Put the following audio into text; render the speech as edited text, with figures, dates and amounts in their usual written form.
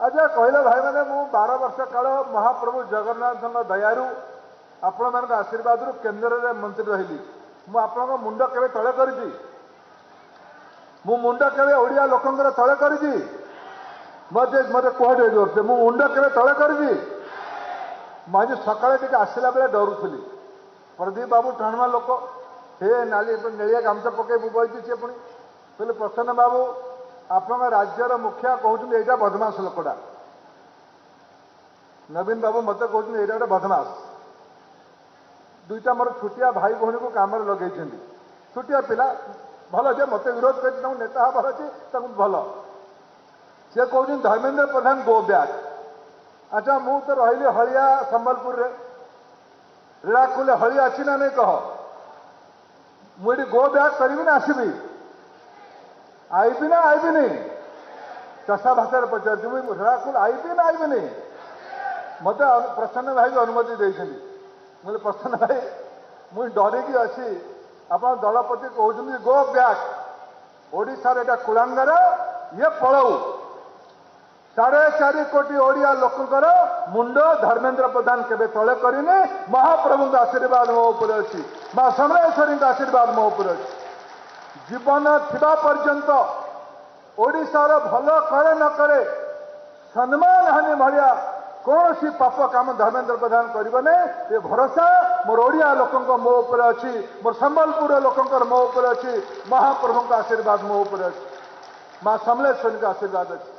आज कहले भाई मैंने मु 12 वर्ष काल महाप्रभु जगन्नाथ दयारू आपण मान आशीर्वाद केन्द्र में मंत्री रही मु मुंड के तले कर मुंड के ओडिया लोकंर तले कर मत कहते जोर से मु मुंड के तले कर आज सकाଳେ टे आसला बेले डरुली प्रदीप बाबू टाणवा लोक हे नाली नेलिया गामछा पकई बुबई सी पुणी कहले प्रसन्न बाबू आप राज्यर मुखिया कहते यहाँ बदमाश लोकटा नवीन बाबू मत कहते यहाँ गोटे बदमाश दुईटा मोर छुटिया भाई भौणी को कम लगे छुटिया पिला भल जे मत विरोध कर नेता हबार अच्छे भल सी कहते धर्मेन्द्र प्रधान गो बैक अच्छा मु तो रही हलिया संबलपुर रीड़ाखोल हलिया अच्छी ना नहीं कह मुझे गो बैक करी ना आसबि आईबी ना आईबिनी चषा भाषा पचार रीड़ाखोल आईबी ना आईबिनी मत प्रसन्न भाई अनुमति देते मुझे प्रसन्न भाई मुझे डरिकी अच्छी आप दलपति कहते गो बैक ओडिशार एटा कुलांगर ये पलाऊ 4.5 कोटी ओडिया लोकंकर मुंड धर्मेन्द्र प्रधान केबे तले करिने महाप्रभु का आशीर्वाद मो ऊपर अच्छी माँ समलेश्वरी का आशीर्वाद मो ऊपर अच्छी जीवन थिबा पर्यंत ओडिशार भल करे न करे सम्मान हानि भाया कौन सी पाप काम धर्मेन्द्र प्रधान करें ये भरोसा मोर ओडिया लोकों मो ऊपर अच्छी मोर संबलपुर लोकंर मो ऊपर अच्छी महाप्रभु का आशीर्वाद मो ऊपर अच्छी माँ समलेश्वरी का आशीर्वाद अच्छी।